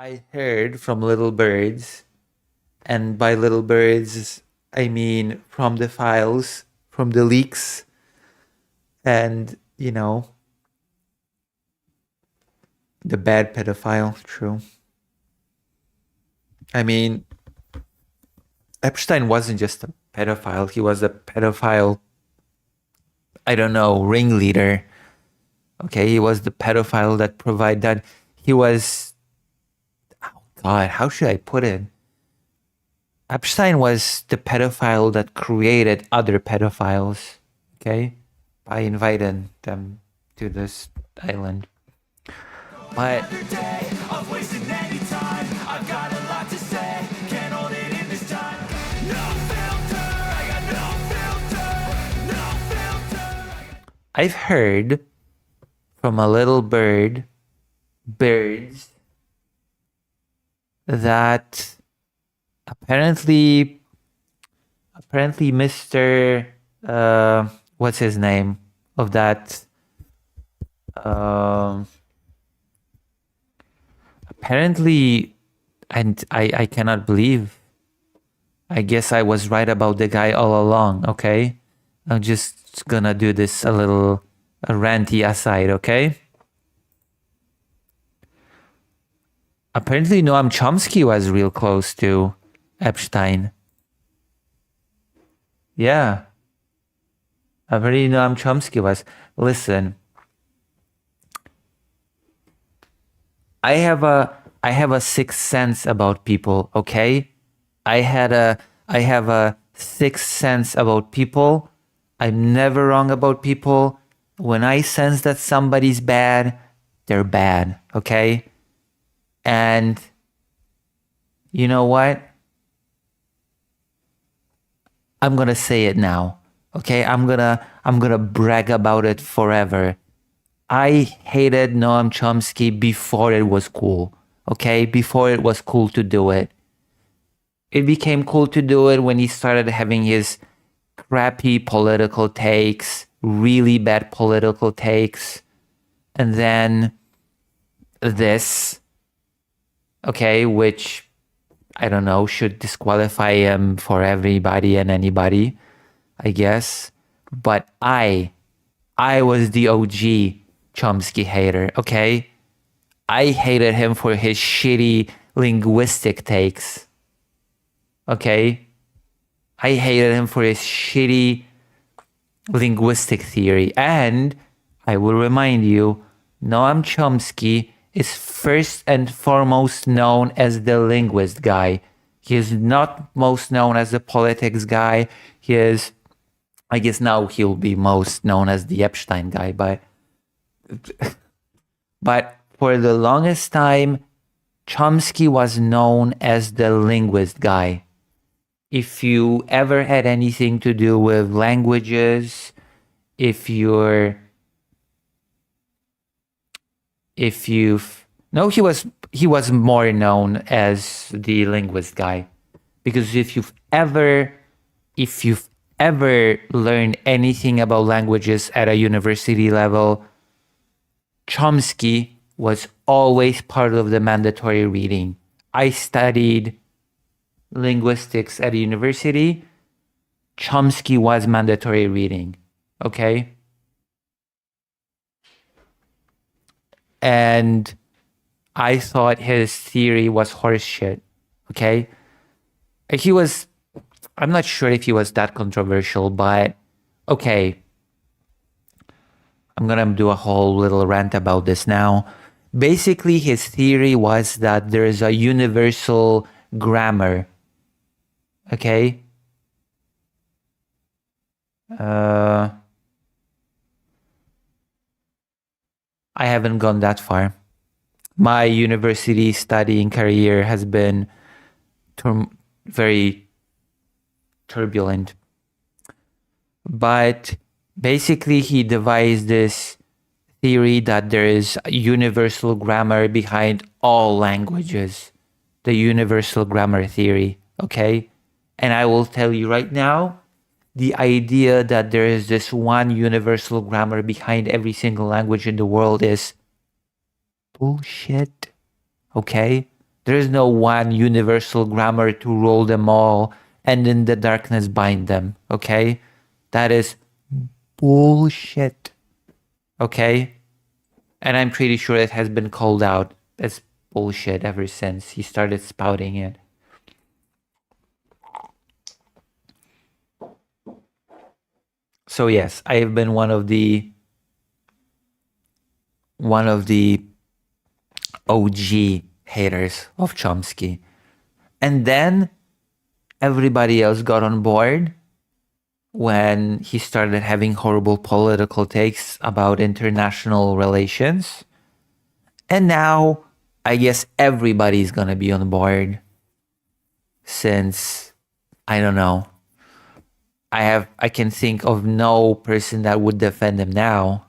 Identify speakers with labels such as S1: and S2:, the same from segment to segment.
S1: I heard from little birds, and by little birds, I mean from the files, from the leaks, and, the bad pedophile, true. I mean, Epstein wasn't just a pedophile, he was a pedophile, I don't know, ringleader. Okay, he was the pedophile that provided that. He was, oh God, how should I put it? Epstein was the pedophile that created other pedophiles, okay, by inviting them to this island. But I've heard from a little birds, that apparently Mr. What's his name of that? Apparently, and I cannot believe. I guess I was right about the guy all along. Okay, I'm just gonna do this a ranty aside. Okay. Apparently, Noam Chomsky was real close to Epstein. Yeah. Apparently, Noam Chomsky was. Listen, I have a sixth sense about people. Okay, I have a sixth sense about people. I'm never wrong about people. When I sense that somebody's bad, they're bad. Okay. And you know what? I'm gonna say it now. Okay, I'm gonna brag about it forever. I hated Noam Chomsky before it was cool. Okay, before it was cool to do it. It became cool to do it when he started having his crappy political takes, really bad political takes, and then this. Okay, which, I don't know, should disqualify him for everybody and anybody, I guess. But I was the OG Chomsky hater, okay? I hated him for his shitty linguistic takes, okay? I hated him for his shitty linguistic theory. And I will remind you, Noam Chomsky is first and foremost known as the linguist guy. He is not most known as the politics guy. He is, I guess now he'll be most known as the Epstein guy, but for the longest time, Chomsky was known as the linguist guy. If you ever had anything to do with languages, if you've no, he was more known as the linguist guy, because if you've ever learned anything about languages at a university level, Chomsky was always part of the mandatory reading. I studied linguistics at a university. Chomsky was mandatory reading, okay? And I thought his theory was horseshit, okay? I'm not sure if he was that controversial, but okay. I'm gonna do a whole little rant about this now. Basically, his theory was that there is a universal grammar, okay? I haven't gone that far. My university studying career has been very turbulent. But basically, he devised this theory that there is a universal grammar behind all languages. The universal grammar theory, okay? And I will tell you right now, the idea that there is this one universal grammar behind every single language in the world is bullshit, okay? There is no one universal grammar to rule them all and in the darkness bind them, okay? That is bullshit, okay? And I'm pretty sure it has been called out as bullshit ever since he started spouting it. So yes, I have been one of the OG haters of Chomsky. And then everybody else got on board when he started having horrible political takes about international relations. And now I guess everybody's gonna be on board since, I don't know, I can think of no person that would defend him now.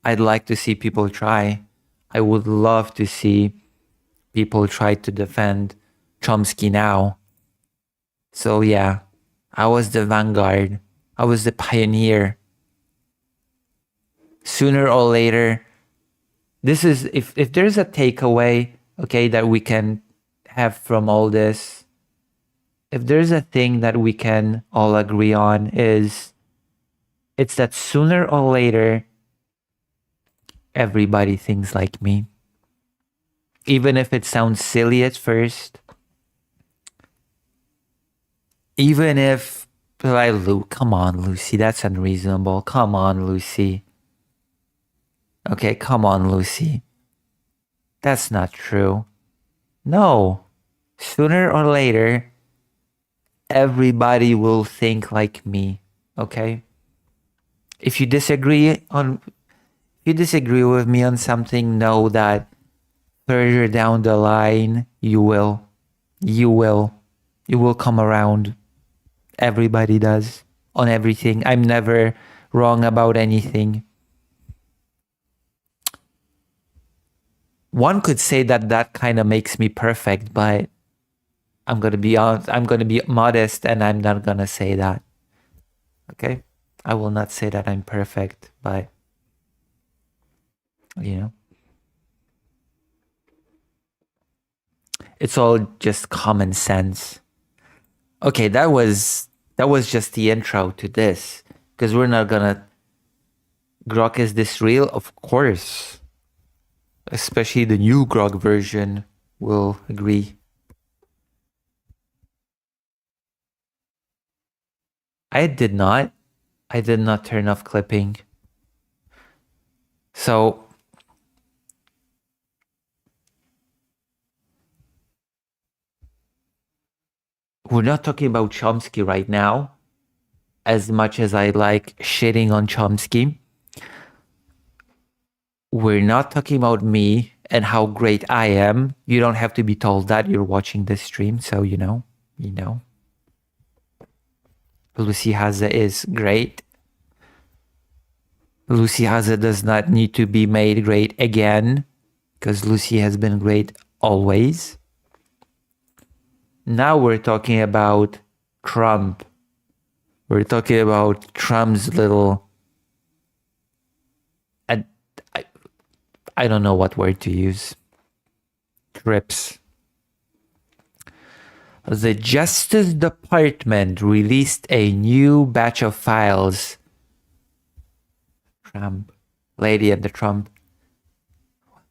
S1: I'd like to see people try. I would love to see people try to defend Chomsky now. So yeah, I was the vanguard. I was the pioneer. Sooner or later, this is, if there's a takeaway, okay, that we can have from all this, if there's a thing that we can all agree on, is it's that sooner or later everybody thinks like me. Even if it sounds silly at first, even if like, come on, Lucy, that's unreasonable. Come on, Lucy. Okay, come on, Lucy. That's not true. No. Sooner or later, everybody will think like me. Okay? If you disagree with me on something, know that further down the line, you will come around. Everybody does on everything. I'm never wrong about anything. One could say that kind of makes me perfect, but I'm going to be honest, I'm going to be modest, and I'm not going to say that. Okay? I will not say that I'm perfect, but you know, it's all just common sense. Okay, that was just the intro to this, because we're not gonna Grok, is this real? Of course. Especially the new Grok version will agree. I did not turn off clipping. So we're not talking about Chomsky right now, as much as I like shitting on Chomsky. We're not talking about me and how great I am. You don't have to be told that. You're watching this stream, so you know. Lucy Haze is great. Lucy Haze does not need to be made great again, because Lucy has been great always. Now we're talking about Trump. We're talking about Trump's little... I don't know what word to use. Trips. The Justice Department released a new batch of files. Trump. Lady and the Trump.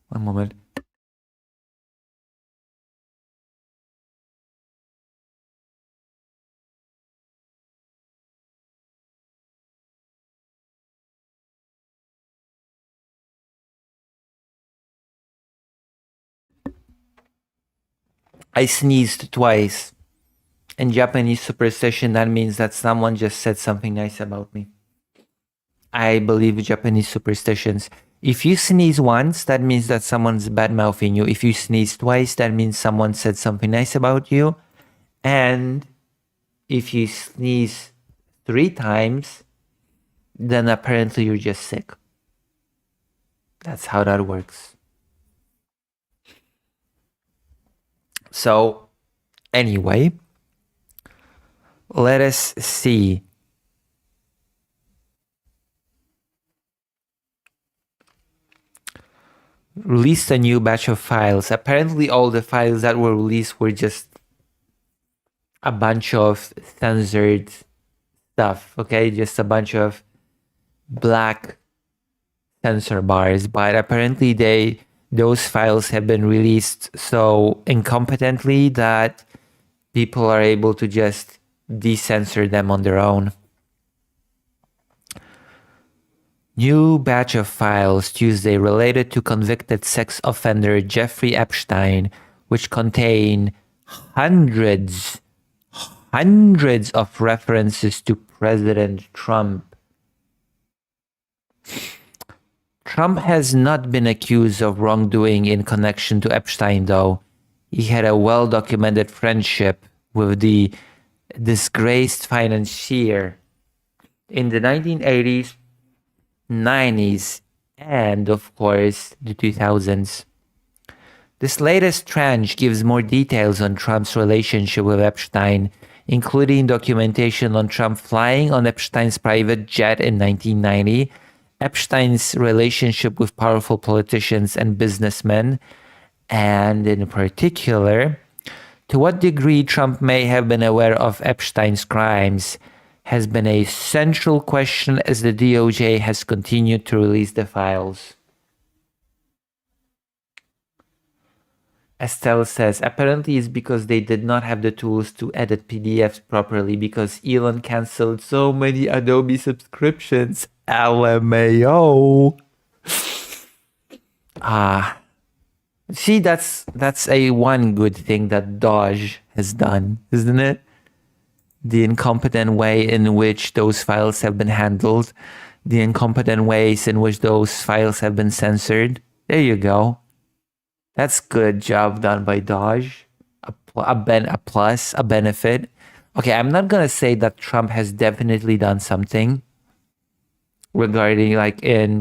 S1: One moment. I sneezed twice. In Japanese superstition, that means that someone just said something nice about me. I believe Japanese superstitions. If you sneeze once, that means that someone's bad-mouthing you. If you sneeze twice, that means someone said something nice about you. And if you sneeze 3 times, then apparently you're just sick. That's how that works. So, anyway, let us see. released a new batch of files. Apparently, all the files that were released were just a bunch of censored stuff, okay? Just a bunch of black censor bars, but apparently those files have been released so incompetently that people are able to just decensor them on their own. New batch of files Tuesday related to convicted sex offender Jeffrey Epstein, which contain hundreds of references to President Trump. Trump has not been accused of wrongdoing in connection to Epstein, though. He had a well-documented friendship with the disgraced financier in the 1980s, 90s, and of course, the 2000s. This latest tranche gives more details on Trump's relationship with Epstein, including documentation on Trump flying on Epstein's private jet in 1990, Epstein's relationship with powerful politicians and businessmen, and in particular, to what degree Trump may have been aware of Epstein's crimes has been a central question as the DOJ has continued to release the files. Estelle says, apparently it's because they did not have the tools to edit PDFs properly because Elon canceled so many Adobe subscriptions. LMAO. See, that's a one good thing that Dodge has done, isn't it? The incompetent way in which those files have been handled, the incompetent ways in which those files have been censored. There you go. That's good job done by Dodge. A benefit. Okay, I'm not gonna say that Trump has definitely done something regarding I'm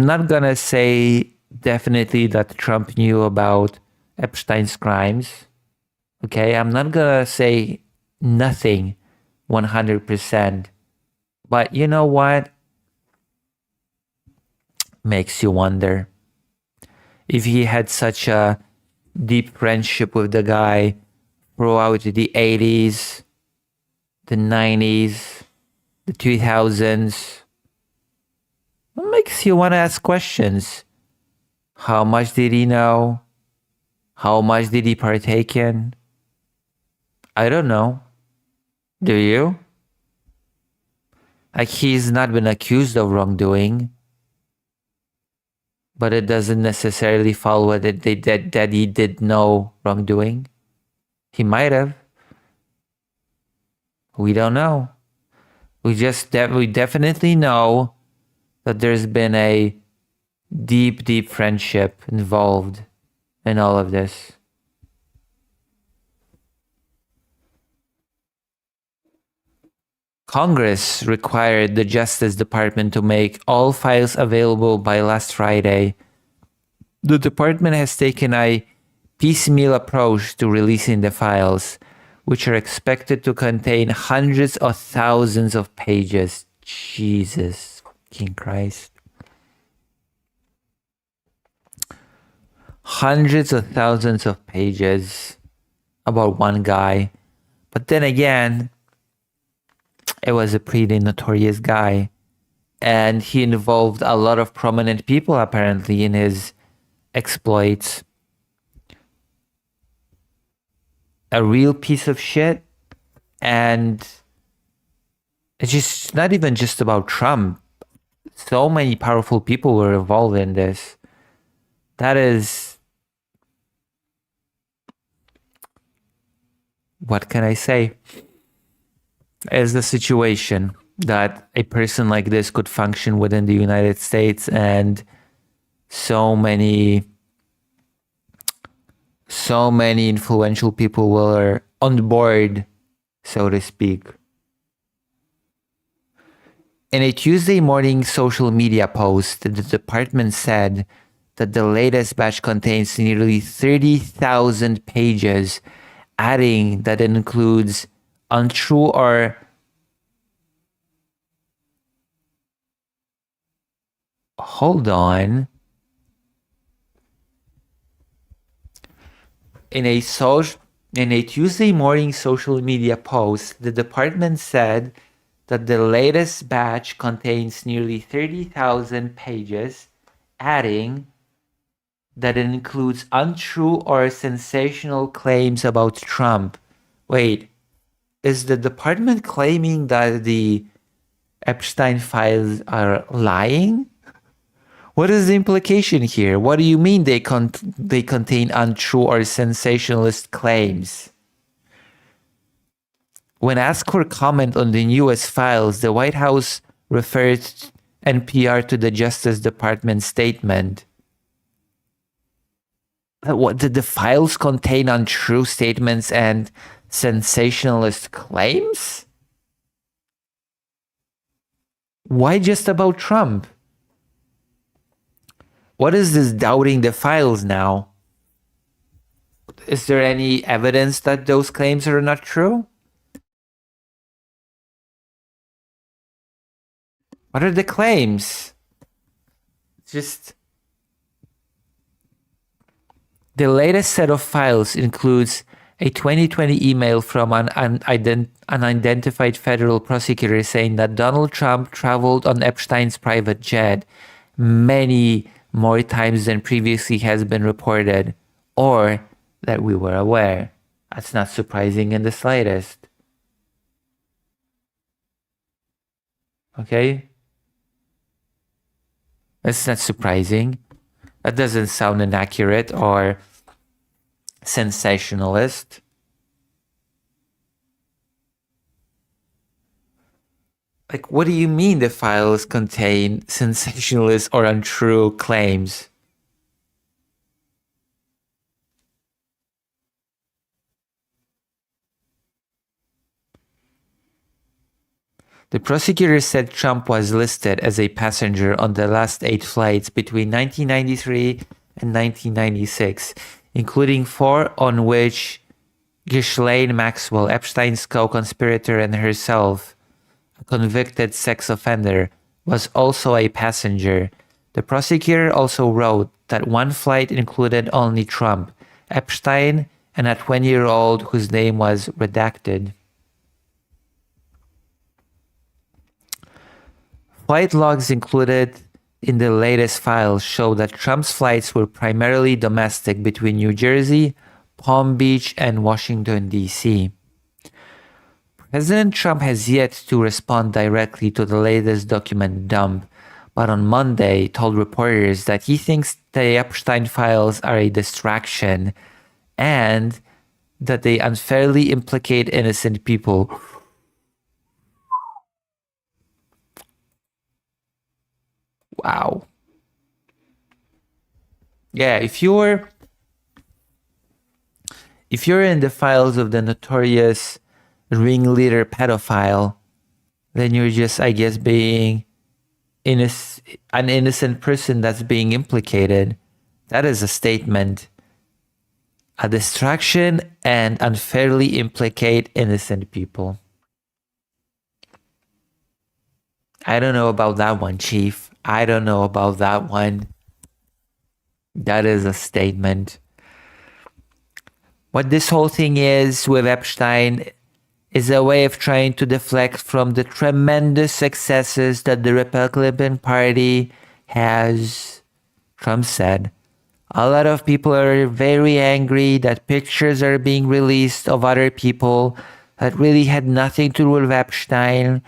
S1: not gonna say definitely that Trump knew about Epstein's crimes. Okay, I'm not gonna say nothing 100%. But you know what? Makes you wonder. If he had such a deep friendship with the guy throughout the 80s, the 90s, the 2000s, it makes you want to ask questions. How much did he know? How much did he partake in? I don't know. Do you? Like, he's not been accused of wrongdoing, but it doesn't necessarily follow that he did know wrongdoing. He might have. We don't know. We definitely know that there's been a deep friendship involved in all of this. Congress required the Justice Department to make all files available by last Friday. The department has taken a piecemeal approach to releasing the files, which are expected to contain hundreds of thousands of pages. Jesus fucking Christ. Hundreds of thousands of pages about one guy. But then again, it was a pretty notorious guy. And he involved a lot of prominent people apparently in his exploits. A real piece of shit. And it's just not even just about Trump. So many powerful people were involved in this. That is... what can I say? Is the situation that a person like this could function within the United States, and so many influential people were on board, so to speak. In a Tuesday morning social media post, the department said that the latest batch contains nearly 30,000 pages, adding that it includes untrue or hold on. In a Tuesday morning social media post, the department said that the latest batch contains nearly 30,000 pages, adding that it includes untrue or sensational claims about Trump. Wait, is the department claiming that the Epstein files are lying? What is the implication here? What do you mean they contain untrue or sensationalist claims? When asked for comment on the newest files, the White House referred NPR to the Justice Department statement. What did the files contain untrue statements and sensationalist claims? Why just about Trump? What is this doubting the files now? Is there any evidence that those claims are not true? What are the claims? Just the latest set of files includes a 2020 email from an unidentified federal prosecutor saying that Donald Trump traveled on Epstein's private jet many more times than previously has been reported, or that we were aware. That's not surprising in the slightest. Okay? That's not surprising. That doesn't sound inaccurate or sensationalist. Like, what do you mean the files contain sensationalist or untrue claims? The prosecutor said Trump was listed as a passenger on the last 8 flights between 1993 and 1996, including 4 on which Ghislaine Maxwell, Epstein's co-conspirator, and herself, a convicted sex offender, was also a passenger. The prosecutor also wrote that one flight included only Trump, Epstein, and a 20-year-old whose name was redacted. Flight logs included in the latest files show that Trump's flights were primarily domestic between New Jersey, Palm Beach, and Washington, D.C. President Trump has yet to respond directly to the latest document dump, but on Monday told reporters that he thinks the Epstein files are a distraction and that they unfairly implicate innocent people. Wow. Yeah, if you're in the files of the notorious ringleader pedophile, then you're just, I guess, being an innocent person that's being implicated. That is a statement. A distraction and unfairly implicate innocent people. I don't know about that one, Chief. I don't know about that one. That is a statement. What this whole thing is with Epstein is a way of trying to deflect from the tremendous successes that the Republican Party has. Trump said, a lot of people are very angry that pictures are being released of other people that really had nothing to do with Epstein,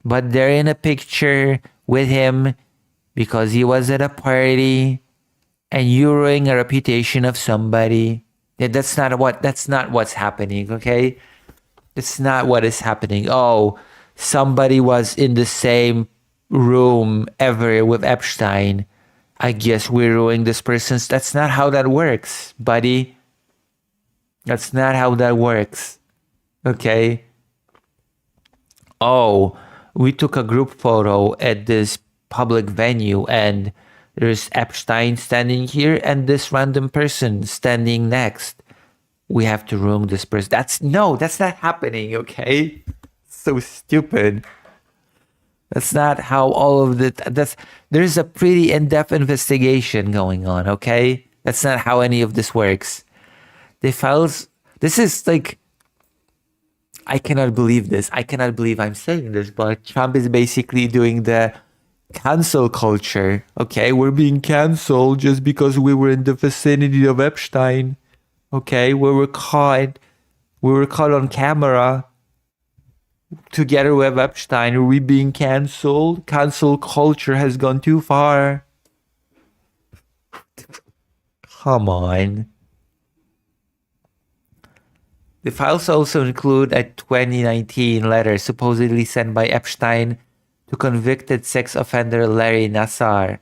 S1: but they're in a picture with him because he was at a party and you ruining a reputation of somebody. That's not what's happening, okay? It's not what is happening. Oh, somebody was in the same room ever with Epstein. I guess we're ruining this person's. That's not how that works, buddy. That's not how that works. Okay? Oh, we took a group photo at this public venue and there's Epstein standing here and this random person standing next. We have to ruin this person. That's not happening, okay? So stupid. That's not how all of there's a pretty in-depth investigation going on, okay? That's not how any of this works. The files. This is like, I cannot believe this. I cannot believe I'm saying this, but Trump is basically doing the cancel culture. Okay, we're being canceled just because we were in the vicinity of Epstein. Okay, we were caught on camera together with Epstein. Are we being canceled? Cancel culture has gone too far. Come on. The files also include a 2019 letter supposedly sent by Epstein to convicted sex offender Larry Nassar,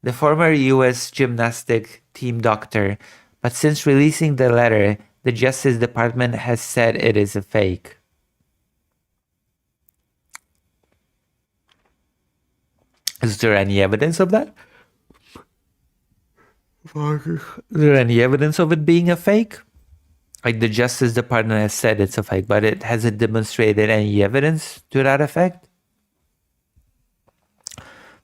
S1: the former U.S. gymnastic team doctor, but since releasing the letter, the Justice Department has said it is a fake. Is there any evidence of that? Is there any evidence of it being a fake? Like the Justice Department has said it's a fake, but it hasn't demonstrated any evidence to that effect.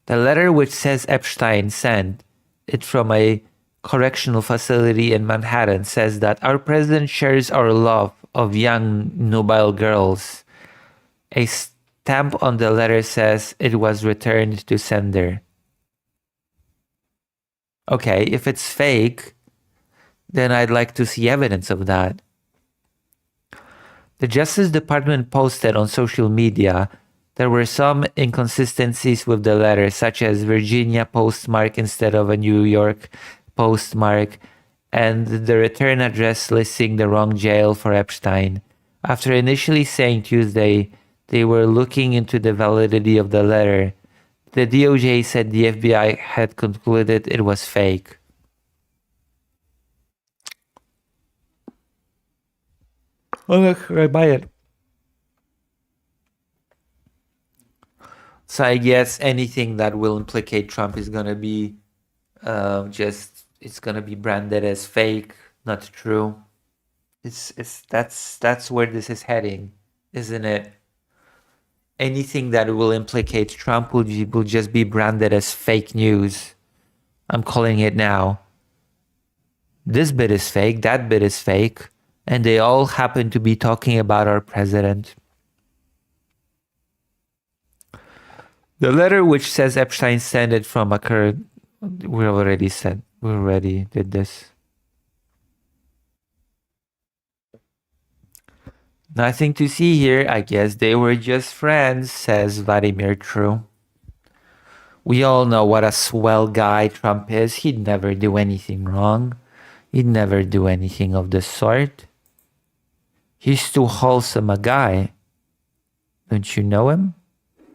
S1: The letter, which says Epstein sent it from a correctional facility in Manhattan, says that our president shares our love of young, nubile girls. A stamp on the letter says it was returned to sender. Okay, if it's fake, then I'd like to see evidence of that. The Justice Department posted on social media there were some inconsistencies with the letter, such as Virginia postmark instead of a New York postmark, and the return address listing the wrong jail for Epstein. After initially saying Tuesday they were looking into the validity of the letter, the DOJ said the FBI had concluded it was fake. Oh, look, right by it. So I guess anything that will implicate Trump is gonna be it's gonna be branded as fake, not true. That's where this is heading, isn't it? Anything that will implicate Trump will just be branded as fake news. I'm calling it now. This bit is fake, that bit is fake, and they all happen to be talking about our president. The letter which says Epstein sent it from occurred. We already did this. Nothing to see here. I guess they were just friends, says Vladimir True. We all know what a swell guy Trump is. He'd never do anything wrong. He'd never do anything of the sort. He's too wholesome a guy. Don't you know him?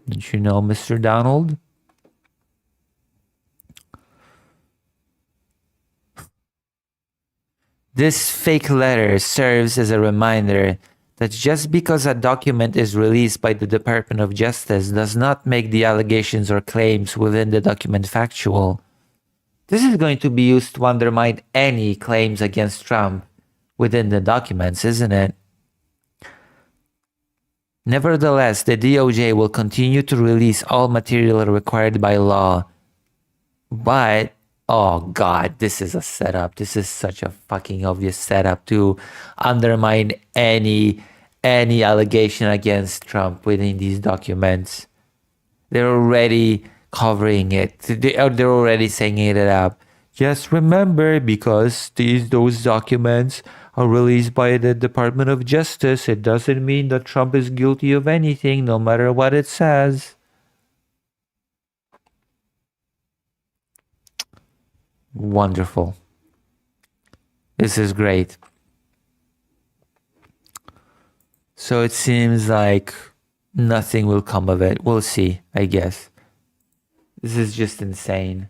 S1: Don't you know Mr. Donald? This fake letter serves as a reminder that just because a document is released by the Department of Justice does not make the allegations or claims within the document factual. This is going to be used to undermine any claims against Trump within the documents, isn't it? Nevertheless, the DOJ will continue to release all material required by law. But, oh God, this is a setup. This is such a fucking obvious setup to undermine any allegation against Trump within these documents. They're already covering it. They're already saying it up. Just remember, because those documents are released by the Department of Justice, it doesn't mean that Trump is guilty of anything, no matter what it says. Wonderful. This is great. So it seems like nothing will come of it. We'll see, I guess. This is just insane.